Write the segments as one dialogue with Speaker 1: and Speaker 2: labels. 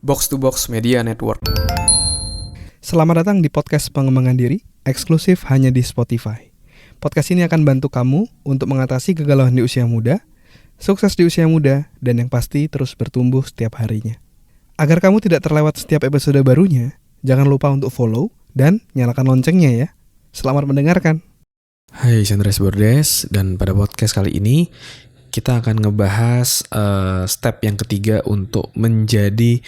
Speaker 1: Box to Box Media Network.
Speaker 2: Selamat datang di podcast pengembangan diri, eksklusif hanya di Spotify. Podcast ini akan bantu kamu untuk mengatasi kegalauan di usia muda, sukses di usia muda, dan yang pasti terus bertumbuh setiap harinya. Agar kamu tidak terlewat setiap episode barunya, jangan lupa untuk follow dan nyalakan loncengnya ya. Selamat mendengarkan.
Speaker 1: Hai, saya Andres Bordes, dan pada podcast kali ini kita akan ngebahas step yang ketiga untuk menjadi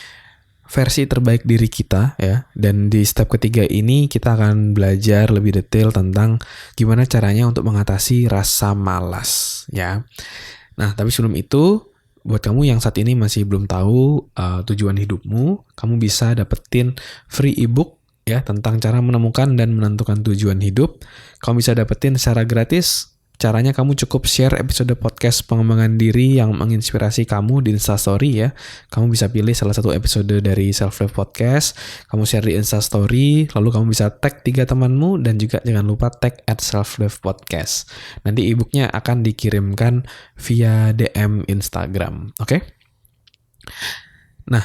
Speaker 1: versi terbaik diri kita ya. Dan di step ketiga ini kita akan belajar lebih detail tentang gimana caranya untuk mengatasi rasa malas ya. Nah, tapi sebelum itu, buat kamu yang saat ini masih belum tahu tujuan hidupmu, kamu bisa dapetin free ebook ya tentang cara menemukan dan menentukan tujuan hidup. Kamu bisa dapetin secara gratis. Caranya kamu cukup share episode podcast pengembangan diri yang menginspirasi kamu di Instastory ya. Kamu bisa pilih salah satu episode dari Self Love Podcast, kamu share di Instastory, lalu kamu bisa tag 3 temanmu dan juga jangan lupa tag @selflovepodcast. Nanti ebooknya akan dikirimkan via DM Instagram, oke? Nah,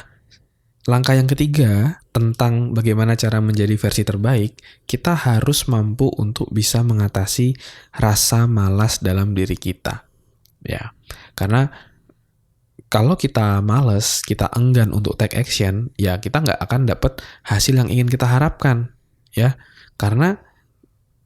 Speaker 1: langkah yang ketiga tentang bagaimana cara menjadi versi terbaik, kita harus mampu untuk bisa mengatasi rasa malas dalam diri kita. Ya, karena kalau kita malas, kita enggan untuk take action, ya kita nggak akan dapat hasil yang ingin kita harapkan. Ya, karena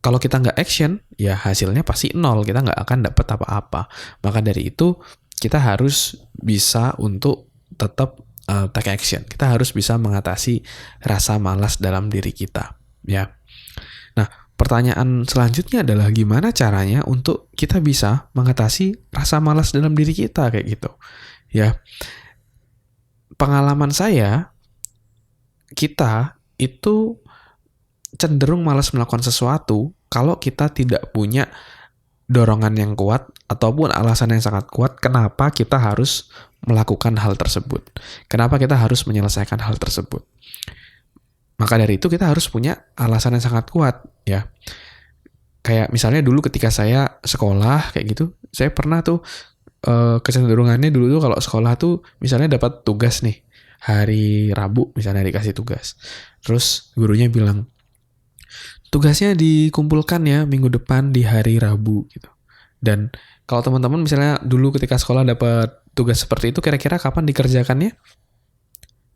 Speaker 1: kalau kita nggak action, ya hasilnya pasti nol, kita nggak akan dapat apa-apa. Maka dari itu, kita harus bisa untuk tetap take action. Kita harus bisa mengatasi rasa malas dalam diri kita, ya. Nah, pertanyaan selanjutnya adalah gimana caranya untuk kita bisa mengatasi rasa malas dalam diri kita kayak gitu, ya. Pengalaman saya, kita itu cenderung malas melakukan sesuatu kalau kita tidak punya dorongan yang kuat ataupun alasan yang sangat kuat kenapa kita harus melakukan hal tersebut. Kenapa kita harus menyelesaikan hal tersebut. Maka dari itu kita harus punya alasan yang sangat kuat ya. Kayak misalnya dulu ketika saya sekolah kayak gitu, saya pernah tuh kecenderungannya dulu tuh kalau sekolah tuh misalnya dapat tugas nih, hari Rabu misalnya dikasih tugas. Terus gurunya bilang, tugasnya dikumpulkan ya minggu depan di hari Rabu gitu. Dan kalau teman-teman misalnya dulu ketika sekolah dapat tugas seperti itu, kira-kira kapan dikerjakannya?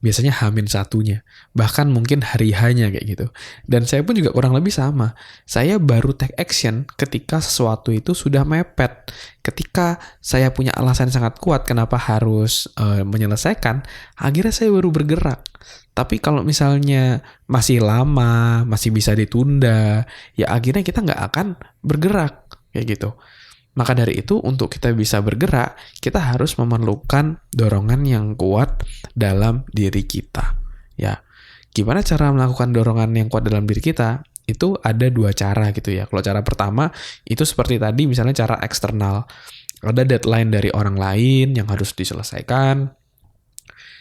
Speaker 1: Biasanya H-1-nya, bahkan mungkin hari H-nya kayak gitu. Dan saya pun juga kurang lebih sama. Saya baru take action ketika sesuatu itu sudah mepet. Ketika saya punya alasan sangat kuat kenapa harus menyelesaikan, akhirnya saya baru bergerak. Tapi kalau misalnya masih lama, masih bisa ditunda, ya akhirnya kita nggak akan bergerak kayak gitu. Maka dari itu, untuk kita bisa bergerak, kita harus memerlukan dorongan yang kuat dalam diri kita. Ya, gimana cara melakukan dorongan yang kuat dalam diri kita? Itu ada 2 cara gitu ya. Kalau cara pertama, itu seperti tadi misalnya cara eksternal. Ada deadline dari orang lain yang harus diselesaikan,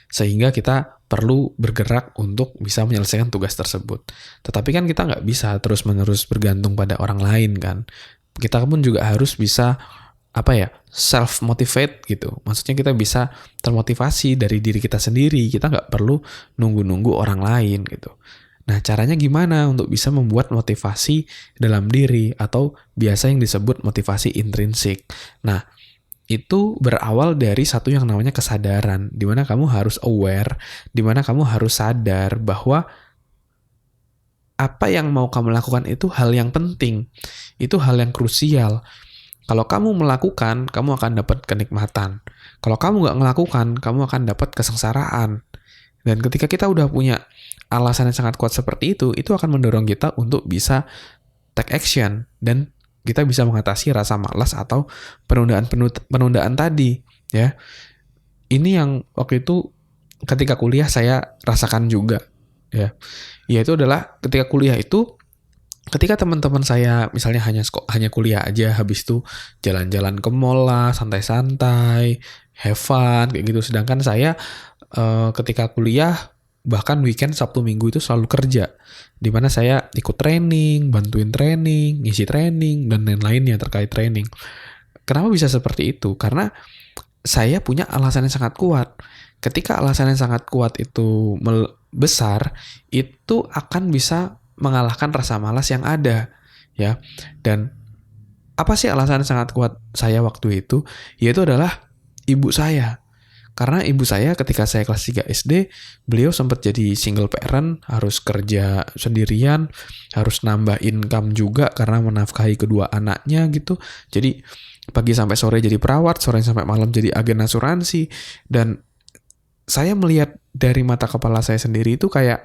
Speaker 1: sehingga kita perlu bergerak untuk bisa menyelesaikan tugas tersebut. Tetapi kan kita nggak bisa terus-menerus bergantung pada orang lain kan. Kita pun juga harus bisa self-motivate gitu. Maksudnya kita bisa termotivasi dari diri kita sendiri. Kita nggak perlu nunggu-nunggu orang lain gitu. Nah, caranya gimana untuk bisa membuat motivasi dalam diri atau biasa yang disebut motivasi intrinsik. Nah, itu berawal dari satu yang namanya kesadaran, di mana kamu harus aware, di mana kamu harus sadar bahwa apa yang mau kamu lakukan itu hal yang penting, itu hal yang krusial. Kalau kamu melakukan, kamu akan dapat kenikmatan. Kalau kamu nggak melakukan, kamu akan dapat kesengsaraan. Dan ketika kita udah punya alasan yang sangat kuat seperti itu akan mendorong kita untuk bisa take action, dan kita bisa mengatasi rasa malas atau penundaan tadi. Ya, ini yang waktu itu ketika kuliah saya rasakan juga. Ya, yaitu adalah ketika kuliah itu, ketika teman-teman saya misalnya hanya kuliah aja, habis itu jalan-jalan ke mall lah, santai-santai, have fun kayak gitu. Sedangkan saya ketika kuliah, bahkan weekend Sabtu Minggu itu selalu kerja, di mana saya ikut training, bantuin training, ngisi training dan lain-lainnya terkait training. Kenapa bisa seperti itu? Karena saya punya alasan yang sangat kuat. ketika alasan yang sangat kuat itu besar, itu akan bisa mengalahkan rasa malas yang ada, ya. Dan apa sih alasan yang sangat kuat saya waktu itu? Yaitu adalah ibu saya. Karena ibu saya ketika saya kelas 3 SD, beliau sempat jadi single parent, harus kerja sendirian, harus nambah income juga karena menafkahi kedua anaknya gitu. Jadi pagi sampai sore jadi perawat, sore sampai malam jadi agen asuransi. Dan saya melihat dari mata kepala saya sendiri itu kayak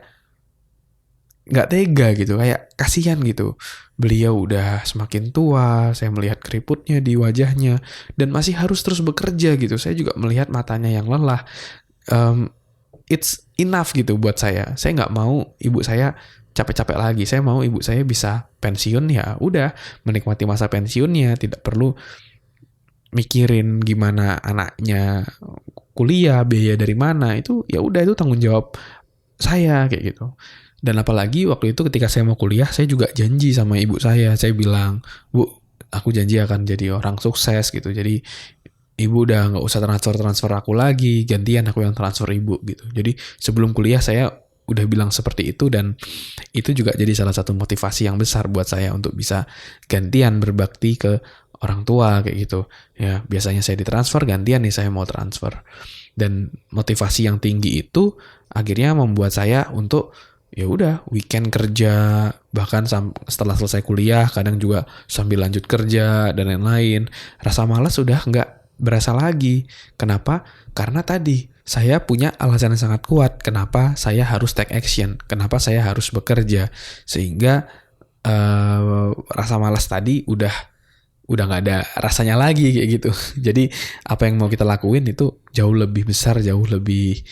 Speaker 1: nggak tega gitu, kayak kasihan gitu. Beliau udah semakin tua, saya melihat keriputnya di wajahnya, dan masih harus terus bekerja gitu. Saya juga melihat matanya yang lelah. It's enough gitu buat saya. Saya nggak mau ibu saya capek-capek lagi. Saya mau ibu saya bisa pensiun, ya udah menikmati masa pensiunnya, tidak perlu mikirin gimana anaknya kuliah, biaya dari mana. Itu ya udah, itu tanggung jawab saya kayak gitu. Dan apalagi waktu itu ketika saya mau kuliah, saya juga janji sama ibu saya. Saya bilang, "Bu, aku janji akan jadi orang sukses gitu. Jadi ibu udah nggak usah transfer aku lagi, gantian aku yang transfer ibu gitu." Jadi sebelum kuliah saya udah bilang seperti itu, dan itu juga jadi salah satu motivasi yang besar buat saya untuk bisa gantian berbakti ke orang tua kayak gitu. Ya, biasanya saya ditransfer, gantian nih saya mau transfer. Dan motivasi yang tinggi itu akhirnya membuat saya untuk ya udah weekend kerja, bahkan setelah selesai kuliah kadang juga sambil lanjut kerja dan lain-lain. Rasa malas udah nggak berasa lagi. Kenapa? Karena tadi saya punya alasan yang sangat kuat kenapa saya harus take action, kenapa saya harus bekerja, sehingga rasa malas tadi udah nggak ada rasanya lagi kayak gitu. Jadi apa yang mau kita lakuin itu jauh lebih besar, jauh lebih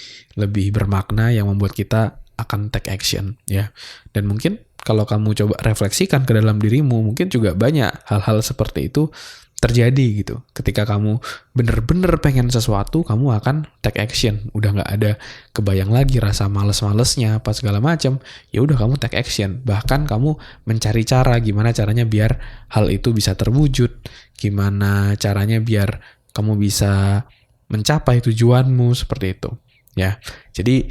Speaker 1: bermakna, yang membuat kita akan take action, ya. Dan mungkin kalau kamu coba refleksikan ke dalam dirimu, mungkin juga banyak hal-hal seperti itu terjadi gitu. Ketika kamu bener-bener pengen sesuatu, kamu akan take action. Udah nggak ada kebayang lagi rasa males-malesnya apa segala macam. Ya udah, kamu take action. Bahkan kamu mencari cara gimana caranya biar hal itu bisa terwujud. Gimana caranya biar kamu bisa mencapai tujuanmu, seperti itu. Ya. Jadi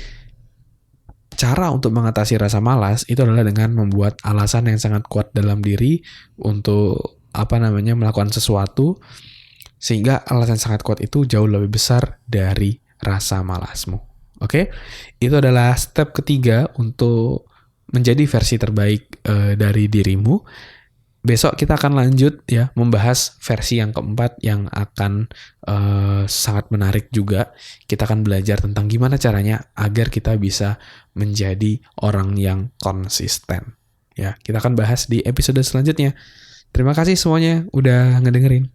Speaker 1: cara untuk mengatasi rasa malas itu adalah dengan membuat alasan yang sangat kuat dalam diri untuk melakukan sesuatu, sehingga alasan sangat kuat itu jauh lebih besar dari rasa malasmu. Oke? Itu adalah step ketiga untuk menjadi versi terbaik dari dirimu. Besok kita akan lanjut ya membahas versi yang keempat yang akan sangat menarik juga. Kita akan belajar tentang gimana caranya agar kita bisa menjadi orang yang konsisten. Ya, kita akan bahas di episode selanjutnya. Terima kasih semuanya udah ngedengerin.